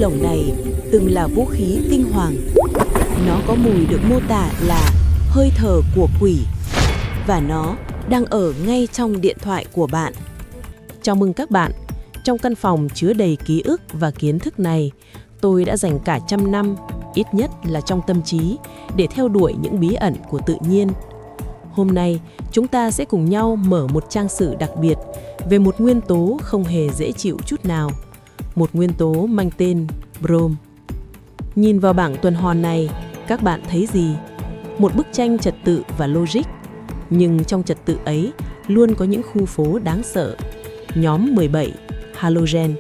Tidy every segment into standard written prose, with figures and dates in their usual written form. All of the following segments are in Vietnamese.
lồng này từng là vũ khí kinh hoàng. Nó có mùi được mô tả là hơi thở của quỷ, và nó đang ở ngay trong điện thoại của bạn. Chào mừng các bạn. Trong căn phòng chứa đầy ký ức và kiến thức này, tôi đã dành cả 100 năm, ít nhất là trong tâm trí, để theo đuổi những bí ẩn của tự nhiên. Hôm nay, chúng ta sẽ cùng nhau mở một trang sử đặc biệt về một nguyên tố không hề dễ chịu chút nào. Một nguyên tố mang tên brom. Nhìn vào bảng tuần hoàn này, các bạn thấy gì? Một bức tranh trật tự và logic. Nhưng trong trật tự ấy, luôn có những khu phố đáng sợ. Nhóm 17, halogen.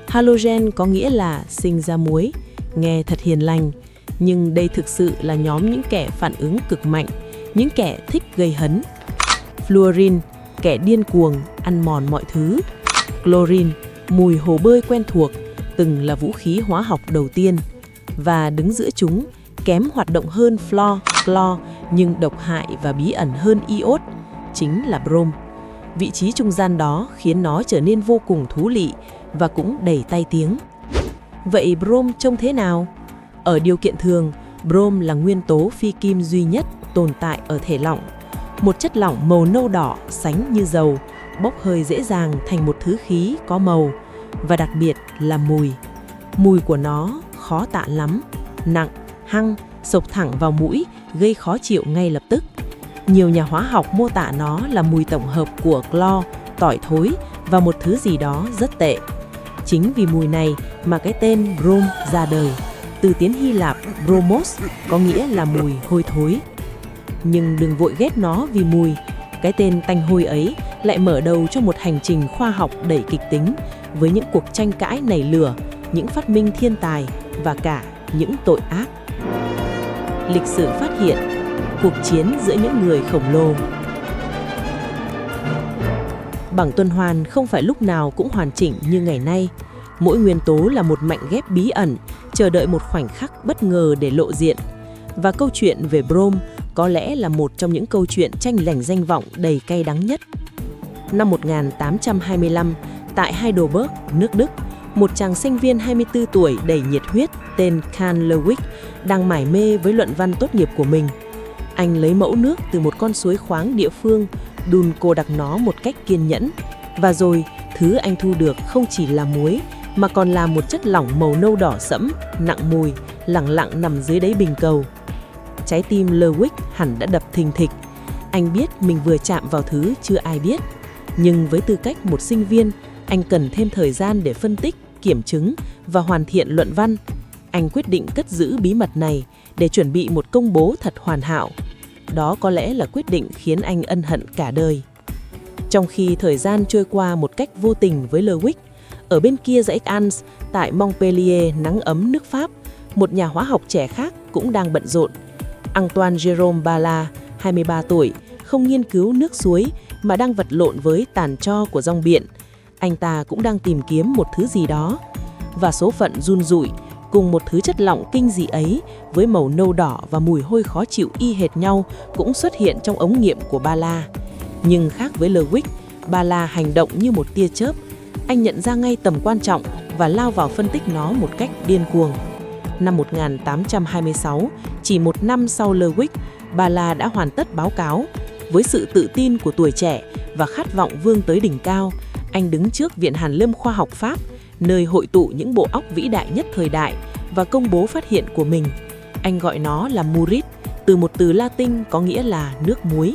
Halogen có nghĩa là sinh ra muối, nghe thật hiền lành. Nhưng đây thực sự là nhóm những kẻ phản ứng cực mạnh, những kẻ thích gây hấn. Fluorine, kẻ điên cuồng, ăn mòn mọi thứ. Chlorine, mùi hồ bơi quen thuộc, từng là vũ khí hóa học đầu tiên. Và đứng giữa chúng, kém hoạt động hơn fluor, clo, nhưng độc hại và bí ẩn hơn iốt, chính là brom. Vị trí trung gian đó khiến nó trở nên vô cùng thú vị và cũng đầy tai tiếng. Vậy brom trông thế nào? Ở điều kiện thường, brom là nguyên tố phi kim duy nhất tồn tại ở thể lỏng. Một chất lỏng màu nâu đỏ sánh như dầu, bốc hơi dễ dàng thành một thứ khí có màu, và đặc biệt là mùi. Mùi của nó khó tả lắm, nặng, hăng, xộc thẳng vào mũi, gây khó chịu ngay lập tức. Nhiều nhà hóa học mô tả nó là mùi tổng hợp của clo, tỏi thối và một thứ gì đó rất tệ. Chính vì mùi này mà cái tên brom ra đời, từ tiếng Hy Lạp bromos có nghĩa là mùi hôi thối. Nhưng đừng vội ghét nó vì mùi, cái tên tanh hôi ấy lại mở đầu cho một hành trình khoa học đầy kịch tính, với những cuộc tranh cãi nảy lửa, những phát minh thiên tài và cả những tội ác. Lịch sử phát hiện cuộc chiến giữa những người khổng lồ. Bảng tuần hoàn không phải lúc nào cũng hoàn chỉnh như ngày nay. Mỗi nguyên tố là một mảnh ghép bí ẩn, chờ đợi một khoảnh khắc bất ngờ để lộ diện. Và câu chuyện về brom có lẽ là một trong những câu chuyện tranh giành danh vọng đầy cay đắng nhất. Năm 1825, tại Heidelberg, nước Đức, một chàng sinh viên 24 tuổi đầy nhiệt huyết tên Karl Lewig đang mải mê với luận văn tốt nghiệp của mình. Anh lấy mẫu nước từ một con suối khoáng địa phương, đun cô đặc nó một cách kiên nhẫn. Và rồi, thứ anh thu được không chỉ là muối, mà còn là một chất lỏng màu nâu đỏ sẫm, nặng mùi, lẳng lặng nằm dưới đáy bình cầu. Trái tim Lewig hẳn đã đập thình thịch. Anh biết mình vừa chạm vào thứ chưa ai biết. Nhưng với tư cách một sinh viên, anh cần thêm thời gian để phân tích, kiểm chứng và hoàn thiện luận văn. Anh quyết định cất giữ bí mật này để chuẩn bị một công bố thật hoàn hảo. Đó có lẽ là quyết định khiến anh ân hận cả đời. Trong khi thời gian trôi qua một cách vô tình với Lewig, ở bên kia dãy Alps, tại Montpellier nắng ấm nước Pháp, một nhà hóa học trẻ khác cũng đang bận rộn. Antoine Jérôme Ballard, 23 tuổi, không nghiên cứu nước suối mà đang vật lộn với tàn tro của rong biển. Anh ta cũng đang tìm kiếm một thứ gì đó. Và số phận run rủi cùng một thứ chất lỏng kinh dị ấy với màu nâu đỏ và mùi hôi khó chịu y hệt nhau cũng xuất hiện trong ống nghiệm của Ballard. Nhưng khác với Lewig, Ballard hành động như một tia chớp. Anh nhận ra ngay tầm quan trọng và lao vào phân tích nó một cách điên cuồng. Năm 1826, chỉ một năm sau Lewig, Ballard đã hoàn tất báo cáo. Với sự tự tin của tuổi trẻ và khát vọng vươn tới đỉnh cao, anh đứng trước Viện Hàn lâm Khoa học Pháp, nơi hội tụ những bộ óc vĩ đại nhất thời đại, và công bố phát hiện của mình. Anh gọi nó là murit, từ một từ Latin có nghĩa là nước muối.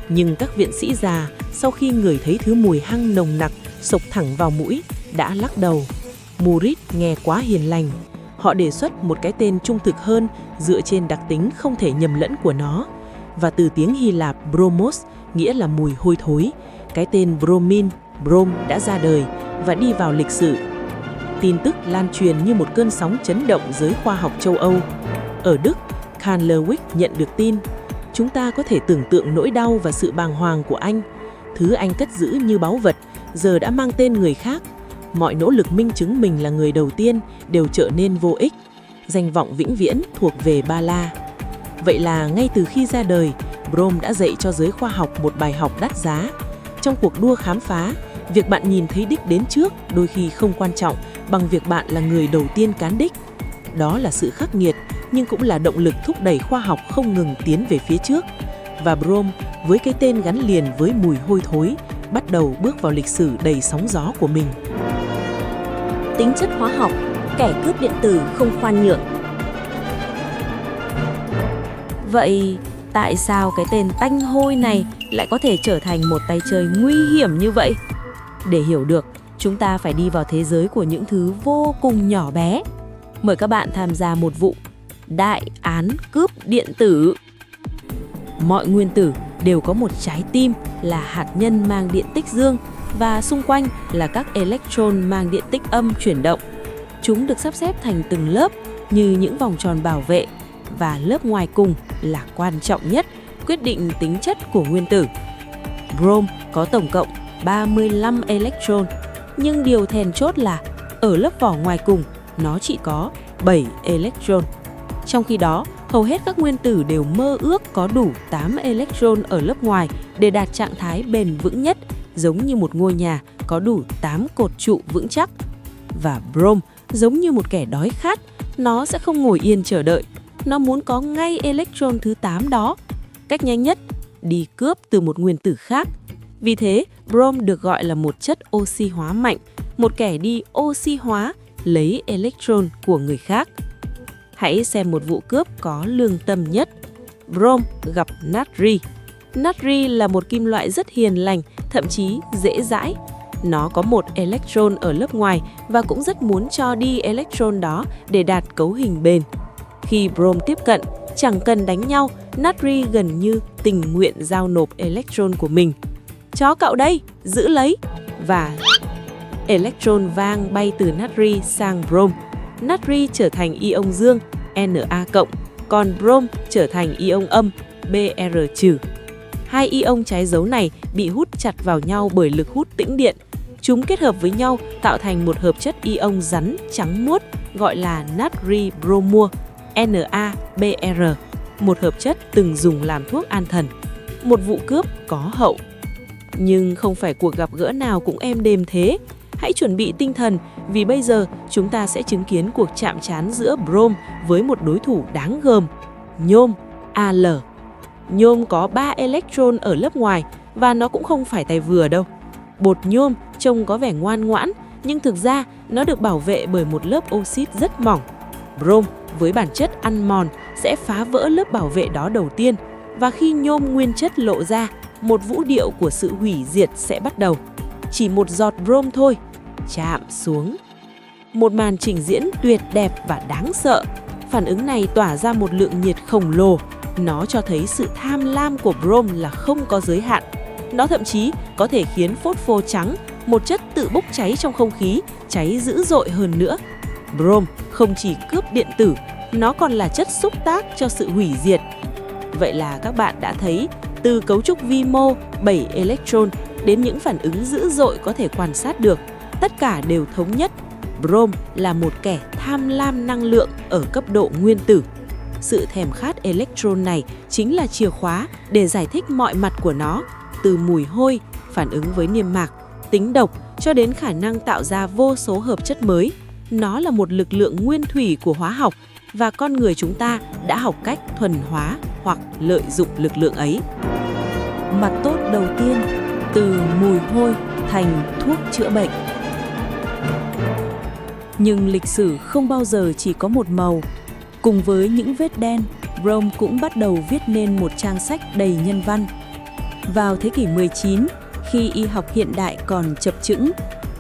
Nhưng các viện sĩ già, sau khi ngửi thấy thứ mùi hăng nồng nặc xộc thẳng vào mũi, đã lắc đầu. Murit nghe quá hiền lành. Họ đề xuất một cái tên trung thực hơn dựa trên đặc tính không thể nhầm lẫn của nó. Và từ tiếng Hy Lạp bromos, nghĩa là mùi hôi thối, cái tên bromin, brom đã ra đời và đi vào lịch sử. Tin tức lan truyền như một cơn sóng chấn động giới khoa học châu Âu. Ở Đức, Karl Lewig nhận được tin. Chúng ta có thể tưởng tượng nỗi đau và sự bàng hoàng của anh. Thứ anh cất giữ như báu vật giờ đã mang tên người khác. Mọi nỗ lực minh chứng mình là người đầu tiên đều trở nên vô ích. Danh vọng vĩnh viễn thuộc về Ballard. Vậy là ngay từ khi ra đời, brom đã dạy cho giới khoa học một bài học đắt giá. Trong cuộc đua khám phá, việc bạn nhìn thấy đích đến trước đôi khi không quan trọng bằng việc bạn là người đầu tiên cán đích. Đó là sự khắc nghiệt, nhưng cũng là động lực thúc đẩy khoa học không ngừng tiến về phía trước. Và brom, với cái tên gắn liền với mùi hôi thối, bắt đầu bước vào lịch sử đầy sóng gió của mình. Tính chất hóa học, kẻ cướp điện tử không khoan nhượng. Vậy tại sao cái tên tanh hôi này lại có thể trở thành một tay chơi nguy hiểm như vậy? Để hiểu được, chúng ta phải đi vào thế giới của những thứ vô cùng nhỏ bé. Mời các bạn tham gia một vụ đại án cướp điện tử. Mọi nguyên tử đều có một trái tim là hạt nhân mang điện tích dương và xung quanh là các electron mang điện tích âm chuyển động. Chúng được sắp xếp thành từng lớp như những vòng tròn bảo vệ và lớp ngoài cùng là quan trọng nhất, quyết định tính chất của nguyên tử. Brom có tổng cộng 35 electron, nhưng điều then chốt là ở lớp vỏ ngoài cùng nó chỉ có 7 electron. Trong khi đó, hầu hết các nguyên tử đều mơ ước có đủ 8 electron ở lớp ngoài để đạt trạng thái bền vững nhất, giống như một ngôi nhà có đủ 8 cột trụ vững chắc. Và Brom giống như một kẻ đói khát, nó sẽ không ngồi yên chờ đợi. Nó muốn có ngay electron thứ 8 đó. Cách nhanh nhất, đi cướp từ một nguyên tử khác. Vì thế, Brom được gọi là một chất oxy hóa mạnh, một kẻ đi oxy hóa, lấy electron của người khác. Hãy xem một vụ cướp có lương tâm nhất. Brom gặp natri. Natri là một kim loại rất hiền lành, thậm chí dễ dãi. Nó có một electron ở lớp ngoài và cũng rất muốn cho đi electron đó để đạt cấu hình bền. Khi Brom tiếp cận, chẳng cần đánh nhau, natri gần như tình nguyện giao nộp electron của mình. Cho cậu đây, giữ lấy. Và electron vang bay từ natri sang Brom. Natri trở thành ion dương Na+, còn Brom trở thành ion âm Br-. Hai ion trái dấu này bị hút chặt vào nhau bởi lực hút tĩnh điện. Chúng kết hợp với nhau tạo thành một hợp chất ion rắn trắng muốt gọi là natri bromua NaBr, một hợp chất từng dùng làm thuốc an thần. Một vụ cướp có hậu. Nhưng không phải cuộc gặp gỡ nào cũng êm đềm thế. Hãy chuẩn bị tinh thần vì bây giờ chúng ta sẽ chứng kiến cuộc chạm trán giữa Brom với một đối thủ đáng gờm, nhôm Al. Nhôm có 3 electron ở lớp ngoài và nó cũng không phải tài vừa đâu. Bột nhôm trông có vẻ ngoan ngoãn, nhưng thực ra nó được bảo vệ bởi một lớp oxit rất mỏng. Brom với bản chất ăn mòn sẽ phá vỡ lớp bảo vệ đó đầu tiên, và khi nhôm nguyên chất lộ ra, một vũ điệu của sự hủy diệt sẽ bắt đầu. Chỉ một giọt Brom thôi, chạm xuống. Một màn trình diễn tuyệt đẹp và đáng sợ. Phản ứng này tỏa ra một lượng nhiệt khổng lồ. Nó cho thấy sự tham lam của Brom là không có giới hạn. Nó thậm chí có thể khiến phốt pho trắng, một chất tự bốc cháy trong không khí, cháy dữ dội hơn nữa. Brom không chỉ cướp điện tử, nó còn là chất xúc tác cho sự hủy diệt. Vậy là các bạn đã thấy, từ cấu trúc vi mô 7 electron đến những phản ứng dữ dội có thể quan sát được, tất cả đều thống nhất. Brom là một kẻ tham lam năng lượng ở cấp độ nguyên tử. Sự thèm khát electron này chính là chìa khóa để giải thích mọi mặt của nó, từ mùi hôi, phản ứng với niêm mạc, tính độc cho đến khả năng tạo ra vô số hợp chất mới. Nó là một lực lượng nguyên thủy của hóa học và con người chúng ta đã học cách thuần hóa hoặc lợi dụng lực lượng ấy. Mặt tốt đầu tiên, từ mùi hôi thành thuốc chữa bệnh. Nhưng lịch sử không bao giờ chỉ có một màu. Cùng với những vết đen, Brom cũng bắt đầu viết nên một trang sách đầy nhân văn. Vào thế kỷ 19, khi y học hiện đại còn chập chững,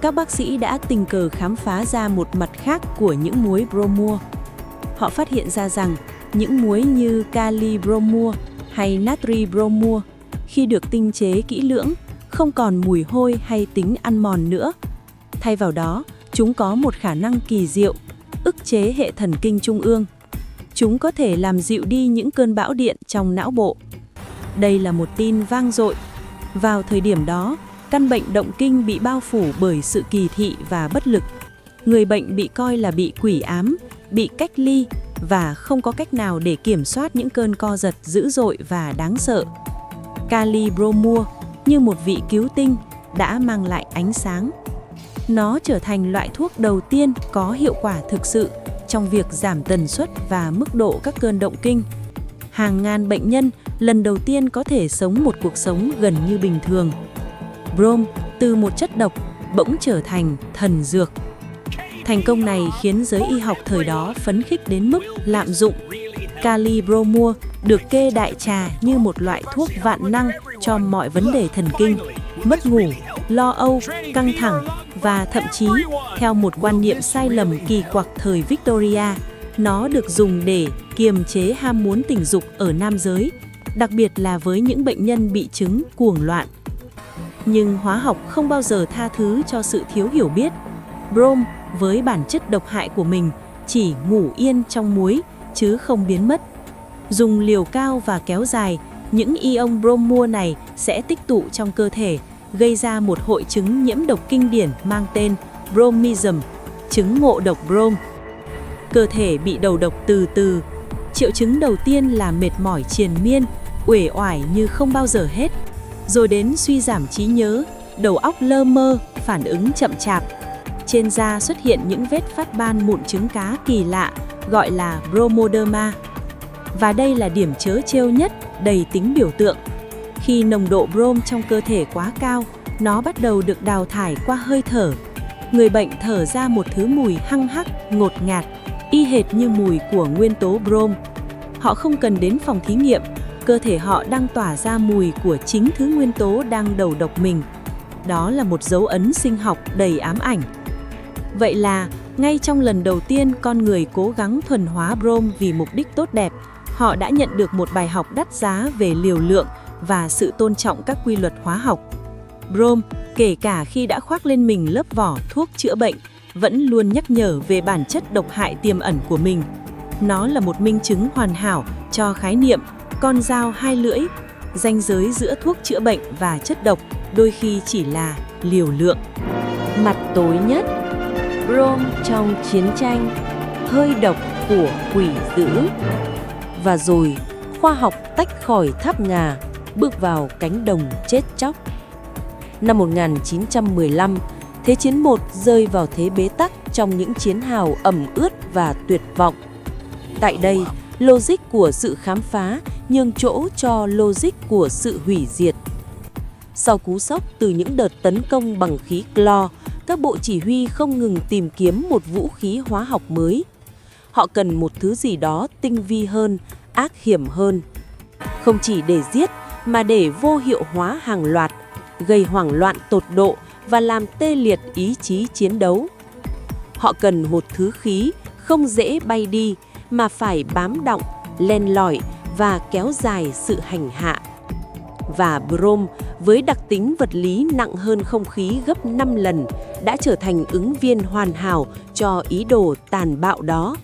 các bác sĩ đã tình cờ khám phá ra một mặt khác của những muối bromua. Họ phát hiện ra rằng những muối như kali bromua hay natri bromua, khi được tinh chế kỹ lưỡng, không còn mùi hôi hay tính ăn mòn nữa. Thay vào đó, chúng có một khả năng kỳ diệu, ức chế hệ thần kinh trung ương. Chúng có thể làm dịu đi những cơn bão điện trong não bộ. Đây là một tin vang dội. Vào thời điểm đó, căn bệnh động kinh bị bao phủ bởi sự kỳ thị và bất lực. Người bệnh bị coi là bị quỷ ám, bị cách ly và không có cách nào để kiểm soát những cơn co giật dữ dội và đáng sợ. Kali bromua như một vị cứu tinh đã mang lại ánh sáng. nó trở thành loại thuốc đầu tiên có hiệu quả thực sự trong việc giảm tần suất và mức độ các cơn động kinh. Hàng ngàn bệnh nhân lần đầu tiên có thể sống một cuộc sống gần như bình thường. Brom từ một chất độc bỗng trở thành thần dược. Thành công này khiến giới y học thời đó phấn khích đến mức lạm dụng. Kali bromua được kê đại trà như một loại thuốc vạn năng cho mọi vấn đề thần kinh, mất ngủ, lo âu, căng thẳng và thậm chí, theo một quan niệm sai lầm kỳ quặc thời Victoria, nó được dùng để kiềm chế ham muốn tình dục ở nam giới, đặc biệt là với những bệnh nhân bị chứng cuồng loạn. Nhưng hóa học không bao giờ tha thứ cho sự thiếu hiểu biết. Brom với bản chất độc hại của mình chỉ ngủ yên trong muối chứ không biến mất. Dùng liều cao và kéo dài, những ion bromua này sẽ tích tụ trong cơ thể, gây ra một hội chứng nhiễm độc kinh điển mang tên bromism, chứng ngộ độc brom. Cơ thể bị đầu độc từ từ. Triệu chứng đầu tiên là mệt mỏi triền miên, uể oải như không bao giờ hết. Rồi đến suy giảm trí nhớ, đầu óc lơ mơ, phản ứng chậm chạp. Trên da xuất hiện những vết phát ban mụn trứng cá kỳ lạ, gọi là bromoderma. Và đây là điểm trớ trêu nhất, đầy tính biểu tượng. Khi nồng độ brom trong cơ thể quá cao, nó bắt đầu được đào thải qua hơi thở. Người bệnh thở ra một thứ mùi hăng hắc, ngột ngạt, y hệt như mùi của nguyên tố brom. Họ không cần đến phòng thí nghiệm, cơ thể họ đang tỏa ra mùi của chính thứ nguyên tố đang đầu độc mình. Đó là một dấu ấn sinh học đầy ám ảnh. Vậy là, ngay trong lần đầu tiên con người cố gắng thuần hóa brom vì mục đích tốt đẹp, họ đã nhận được một bài học đắt giá về liều lượng và sự tôn trọng các quy luật hóa học. Brom, kể cả khi đã khoác lên mình lớp vỏ thuốc chữa bệnh, vẫn luôn nhắc nhở về bản chất độc hại tiềm ẩn của mình. Nó là một minh chứng hoàn hảo cho khái niệm con dao hai lưỡi. Ranh giới giữa thuốc chữa bệnh và chất độc đôi khi chỉ là liều lượng. Mặt tối nhất, brom trong chiến tranh, hơi độc của quỷ dữ. Và rồi, khoa học tách khỏi tháp ngà, bước vào cánh đồng chết chóc. Năm 1915, Thế chiến 1 rơi vào thế bế tắc trong những chiến hào ẩm ướt và tuyệt vọng. Tại đây, logic của sự khám phá nhường chỗ cho logic của sự hủy diệt. Sau cú sốc từ những đợt tấn công bằng khí clo, các bộ chỉ huy không ngừng tìm kiếm một vũ khí hóa học mới. Họ cần một thứ gì đó tinh vi hơn, ác hiểm hơn. Không chỉ để giết, mà để vô hiệu hóa hàng loạt, gây hoảng loạn tột độ và làm tê liệt ý chí chiến đấu. Họ cần một thứ khí không dễ bay đi, mà phải bám đọng, len lỏi và kéo dài sự hành hạ. Và brom, với đặc tính vật lý nặng hơn không khí gấp 5 lần, đã trở thành ứng viên hoàn hảo cho ý đồ tàn bạo đó.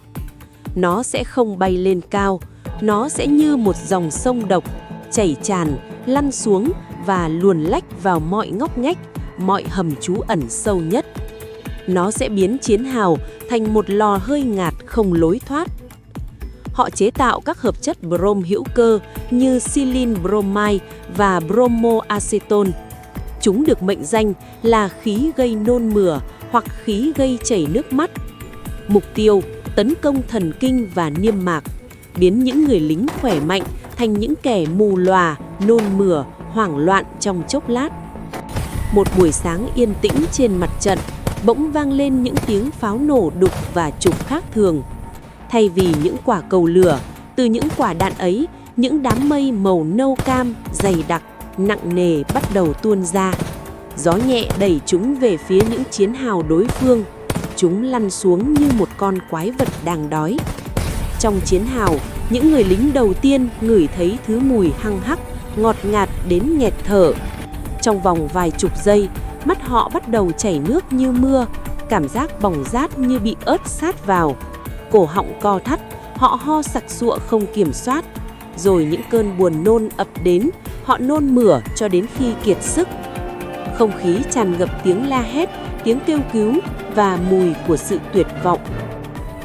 Nó sẽ không bay lên cao, nó sẽ như một dòng sông độc, chảy tràn, lăn xuống và luồn lách vào mọi ngóc ngách, mọi hầm trú ẩn sâu nhất. Nó sẽ biến chiến hào thành một lò hơi ngạt không lối thoát. Họ chế tạo các hợp chất brom hữu cơ như silin bromide và bromoacetone. Chúng được mệnh danh là khí gây nôn mửa hoặc khí gây chảy nước mắt. Mục tiêu: tấn công thần kinh và niêm mạc, biến những người lính khỏe mạnh thành những kẻ mù lòa, nôn mửa, hoảng loạn trong chốc lát. Một buổi sáng yên tĩnh trên mặt trận, bỗng vang lên những tiếng pháo nổ đục và trục khác thường. Thay vì những quả cầu lửa, từ những quả đạn ấy, những đám mây màu nâu cam, dày đặc, nặng nề bắt đầu tuôn ra. Gió nhẹ đẩy chúng về phía những chiến hào đối phương. Chúng lăn xuống như một con quái vật đang đói. Trong chiến hào, những người lính đầu tiên ngửi thấy thứ mùi hăng hắc, ngọt ngạt đến nghẹt thở. Trong vòng vài chục giây, mắt họ bắt đầu chảy nước như mưa, cảm giác bỏng rát như bị ớt sát vào. Cổ họng co thắt, họ ho sặc sụa không kiểm soát. Rồi những cơn buồn nôn ập đến, họ nôn mửa cho đến khi kiệt sức. Không khí tràn ngập tiếng la hét, tiếng kêu cứu và mùi của sự tuyệt vọng.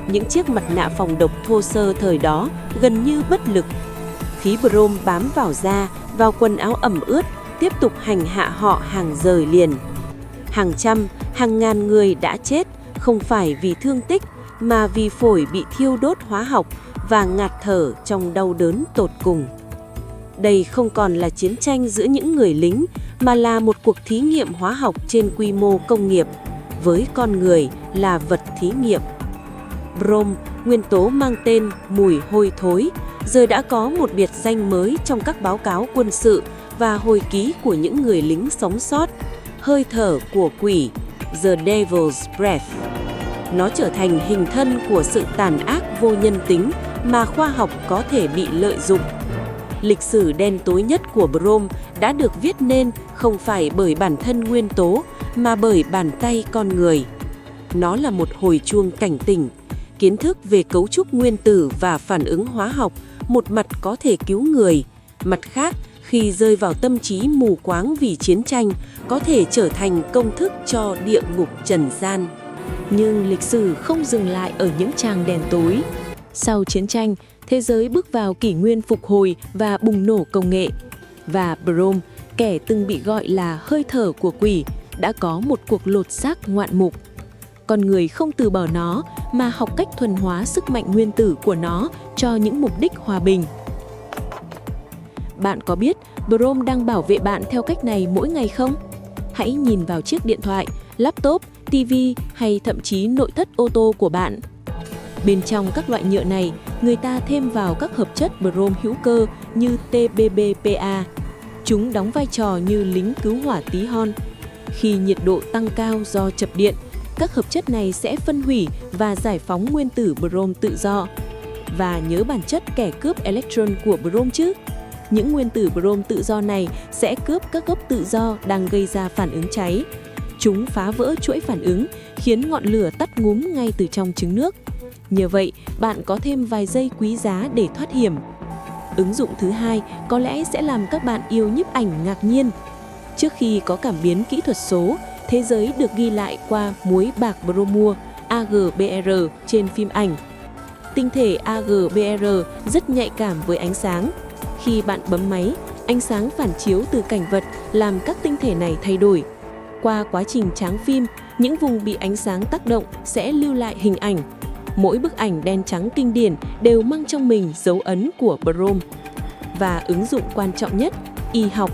Những chiếc mặt nạ phòng độc thô sơ thời đó gần như bất lực. Khí brom bám vào da, vào quần áo ẩm ướt, tiếp tục hành hạ họ hàng giờ liền. Hàng trăm, Hàng ngàn người đã chết không phải vì thương tích mà vì phổi bị thiêu đốt hóa học và ngạt thở trong đau đớn tột cùng. Đây không còn là chiến tranh giữa những người lính mà là một cuộc thí nghiệm hóa học trên quy mô công nghiệp, với con người là vật thí nghiệm. Brom, nguyên tố mang tên mùi hôi thối, giờ đã có một biệt danh mới trong các báo cáo quân sự và hồi ký của những người lính sống sót: hơi thở của quỷ, The Devil's Breath. Nó trở thành hình thân của sự tàn ác vô nhân tính mà khoa học có thể bị lợi dụng. Lịch sử đen tối nhất của Brom đã được viết nên không phải bởi bản thân nguyên tố mà bởi bàn tay con người. Nó là một hồi chuông cảnh tỉnh. Kiến thức về cấu trúc nguyên tử và phản ứng hóa học một mặt có thể cứu người, mặt khác khi rơi vào tâm trí mù quáng vì chiến tranh có thể trở thành công thức cho địa ngục trần gian. Nhưng lịch sử không dừng lại ở những trang đen tối. Sau chiến tranh, thế giới bước vào kỷ nguyên phục hồi và bùng nổ công nghệ. Và Brom, kẻ từng bị gọi là hơi thở của quỷ, đã có một cuộc lột xác ngoạn mục. Con người không từ bỏ nó mà học cách thuần hóa sức mạnh nguyên tử của nó cho những mục đích hòa bình. Bạn có biết Brom đang bảo vệ bạn theo cách này mỗi ngày không? Hãy nhìn vào chiếc điện thoại, laptop, TV hay thậm chí nội thất ô tô của bạn. Bên trong các loại nhựa này, người ta thêm vào các hợp chất Brom hữu cơ như TBBPA. Chúng đóng vai trò như lính cứu hỏa tí hon. Khi nhiệt độ tăng cao do chập điện, các hợp chất này sẽ phân hủy và giải phóng nguyên tử Brom tự do. Và nhớ bản chất kẻ cướp electron của Brom chứ? Những nguyên tử Brom tự do này sẽ cướp các gốc tự do đang gây ra phản ứng cháy. Chúng phá vỡ chuỗi phản ứng, khiến ngọn lửa tắt ngúm ngay từ trong trứng nước. Nhờ vậy, bạn có thêm vài giây quý giá để thoát hiểm. Ứng dụng thứ hai có lẽ sẽ làm các bạn yêu nhiếp ảnh ngạc nhiên. Trước khi có cảm biến kỹ thuật số, thế giới được ghi lại qua muối bạc bromua AgBr trên phim ảnh. Tinh thể AgBr rất nhạy cảm với ánh sáng. Khi bạn bấm máy, ánh sáng phản chiếu từ cảnh vật làm các tinh thể này thay đổi. Qua quá trình tráng phim, những vùng bị ánh sáng tác động sẽ lưu lại hình ảnh. Mỗi bức ảnh đen trắng kinh điển đều mang trong mình dấu ấn của Brom. Và ứng dụng quan trọng nhất, y học.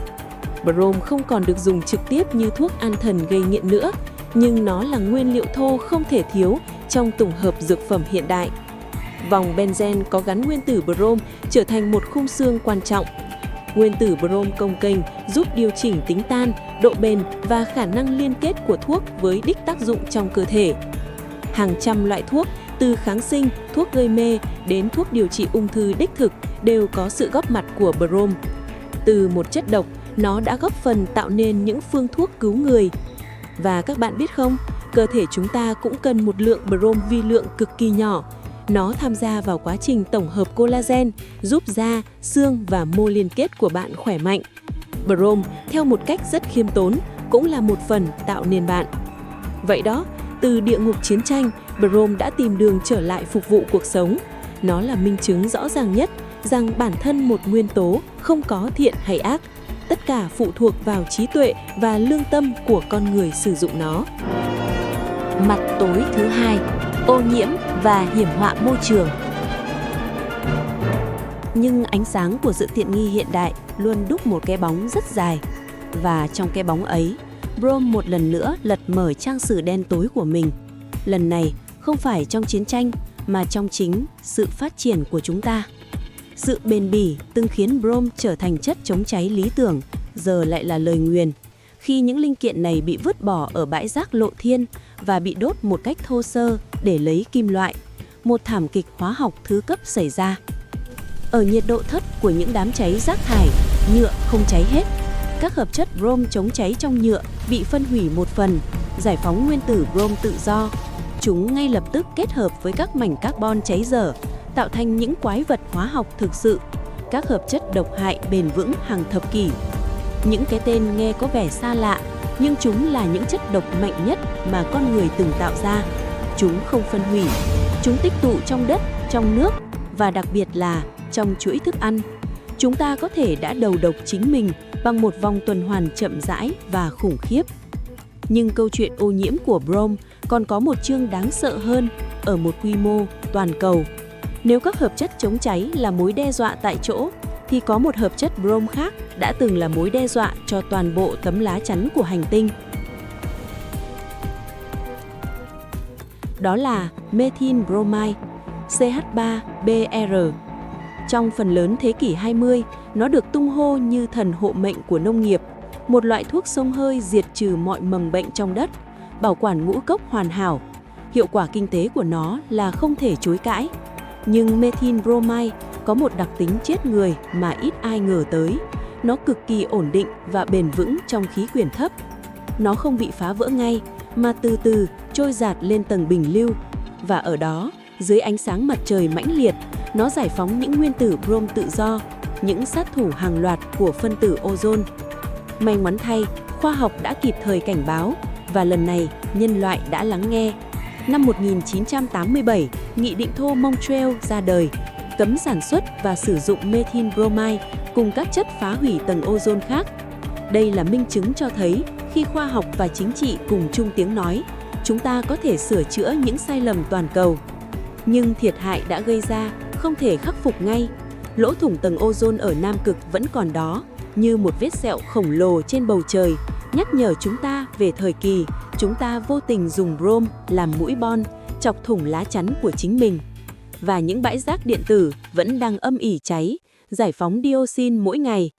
Brom không còn được dùng trực tiếp như thuốc an thần gây nghiện nữa, nhưng nó là nguyên liệu thô không thể thiếu trong tổng hợp dược phẩm hiện đại. Vòng benzen có gắn nguyên tử Brom trở thành một khung xương quan trọng. Nguyên tử Brom công kênh giúp điều chỉnh tính tan, độ bền và khả năng liên kết của thuốc với đích tác dụng trong cơ thể. Hàng trăm loại thuốc, từ kháng sinh, thuốc gây mê đến thuốc điều trị ung thư đích thực đều có sự góp mặt của Brom. Từ một chất độc, nó đã góp phần tạo nên những phương thuốc cứu người. Và các bạn biết không, cơ thể chúng ta cũng cần một lượng Brom vi lượng cực kỳ nhỏ. Nó tham gia vào quá trình tổng hợp collagen, giúp da, xương và mô liên kết của bạn khỏe mạnh. Brom, theo một cách rất khiêm tốn, cũng là một phần tạo nên bạn. Vậy đó, từ địa ngục chiến tranh, Brom đã tìm đường trở lại phục vụ cuộc sống. Nó là minh chứng rõ ràng nhất rằng bản thân một nguyên tố không có thiện hay ác. Tất cả phụ thuộc vào trí tuệ và lương tâm của con người sử dụng nó. Mặt tối thứ hai, ô nhiễm và hiểm họa môi trường. Nhưng ánh sáng của sự tiện nghi hiện đại luôn đúc một cái bóng rất dài. Và trong cái bóng ấy, Brom một lần nữa lật mở trang sử đen tối của mình. Lần này không phải trong chiến tranh mà trong chính sự phát triển của chúng ta. Sự bền bỉ từng khiến Brom trở thành chất chống cháy lý tưởng, giờ lại là lời nguyền. Khi những linh kiện này bị vứt bỏ ở bãi rác lộ thiên và bị đốt một cách thô sơ để lấy kim loại, một thảm kịch hóa học thứ cấp xảy ra. Ở nhiệt độ thấp của những đám cháy rác thải, nhựa không cháy hết. Các hợp chất Brom chống cháy trong nhựa bị phân hủy một phần, giải phóng nguyên tử Brom tự do. Chúng ngay lập tức kết hợp với các mảnh carbon cháy dở, tạo thành những quái vật hóa học thực sự, các hợp chất độc hại bền vững hàng thập kỷ. Những cái tên nghe có vẻ xa lạ, nhưng chúng là những chất độc mạnh nhất mà con người từng tạo ra. Chúng không phân hủy, chúng tích tụ trong đất, trong nước và đặc biệt là trong chuỗi thức ăn. Chúng ta có thể đã đầu độc chính mình bằng một vòng tuần hoàn chậm rãi và khủng khiếp. Nhưng câu chuyện ô nhiễm của brom còn có một chương đáng sợ hơn ở một quy mô toàn cầu. Nếu các hợp chất chống cháy là mối đe dọa tại chỗ, thì có một hợp chất brom khác đã từng là mối đe dọa cho toàn bộ tấm lá chắn của hành tinh. Đó là methyl bromide, CH3BR. Trong phần lớn thế kỷ 20, nó được tung hô như thần hộ mệnh của nông nghiệp, một loại thuốc xông hơi diệt trừ mọi mầm bệnh trong đất, bảo quản ngũ cốc hoàn hảo. Hiệu quả kinh tế của nó là không thể chối cãi. Nhưng methyl bromide có một đặc tính chết người mà ít ai ngờ tới. Nó cực kỳ ổn định và bền vững trong khí quyển thấp. Nó không bị phá vỡ ngay, mà từ từ trôi dạt lên tầng bình lưu. Và ở đó, dưới ánh sáng mặt trời mãnh liệt, nó giải phóng những nguyên tử brom tự do, những sát thủ hàng loạt của phân tử ozone. May mắn thay, khoa học đã kịp thời cảnh báo, và lần này nhân loại đã lắng nghe. Năm 1987, Nghị định thô Montreal ra đời, cấm sản xuất và sử dụng methyl bromide cùng các chất phá hủy tầng ozone khác. Đây là minh chứng cho thấy, khi khoa học và chính trị cùng chung tiếng nói, chúng ta có thể sửa chữa những sai lầm toàn cầu. Nhưng thiệt hại đã gây ra không thể khắc phục ngay. Lỗ thủng tầng ozone ở Nam Cực vẫn còn đó, như một vết sẹo khổng lồ trên bầu trời, nhắc nhở chúng ta về thời kỳ chúng ta vô tình dùng brom làm mũi bon, chọc thủng lá chắn của chính mình. Và những bãi rác điện tử vẫn đang âm ỉ cháy, giải phóng dioxin mỗi ngày.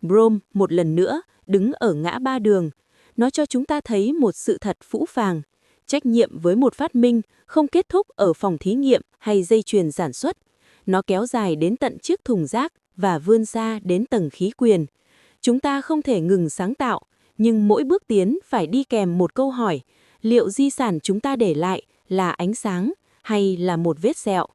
Brom một lần nữa đứng ở ngã ba đường. Nó cho chúng ta thấy một sự thật phũ phàng. Trách nhiệm với một phát minh không kết thúc ở phòng thí nghiệm hay dây chuyền sản xuất. Nó kéo dài đến tận chiếc thùng rác và vươn ra đến tầng khí quyển. Chúng ta không thể ngừng sáng tạo, nhưng mỗi bước tiến phải đi kèm một câu hỏi: liệu di sản chúng ta để lại là ánh sáng hay là một vết sẹo?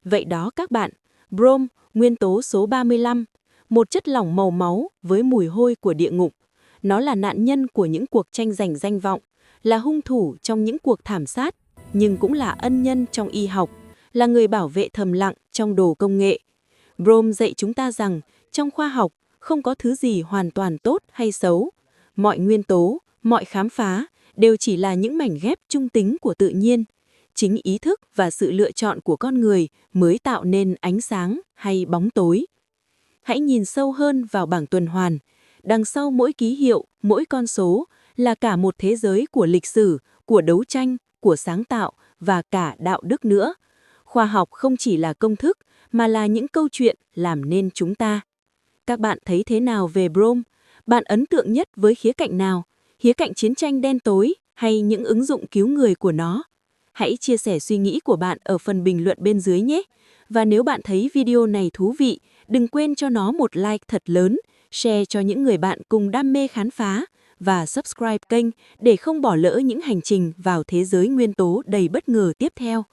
Vậy đó các bạn, brom, nguyên tố số 35, một chất lỏng màu máu với mùi hôi của địa ngục. Nó là nạn nhân của những cuộc tranh giành danh vọng, là hung thủ trong những cuộc thảm sát, nhưng cũng là ân nhân trong y học, là người bảo vệ thầm lặng trong đồ công nghệ. Brom dạy chúng ta rằng, trong khoa học, không có thứ gì hoàn toàn tốt hay xấu. Mọi nguyên tố, mọi khám phá đều chỉ là những mảnh ghép trung tính của tự nhiên. Chính ý thức và sự lựa chọn của con người mới tạo nên ánh sáng hay bóng tối. Hãy nhìn sâu hơn vào bảng tuần hoàn. Đằng sau mỗi ký hiệu, mỗi con số là cả một thế giới của lịch sử, của đấu tranh, của sáng tạo và cả đạo đức nữa. Khoa học không chỉ là công thức, mà là những câu chuyện làm nên chúng ta. Các bạn thấy thế nào về brom? Bạn ấn tượng nhất với khía cạnh nào? Khía cạnh chiến tranh đen tối hay những ứng dụng cứu người của nó? Hãy chia sẻ suy nghĩ của bạn ở phần bình luận bên dưới nhé. Và nếu bạn thấy video này thú vị, đừng quên cho nó một like thật lớn, share cho những người bạn cùng đam mê khám phá và subscribe kênh để không bỏ lỡ những hành trình vào thế giới nguyên tố đầy bất ngờ tiếp theo.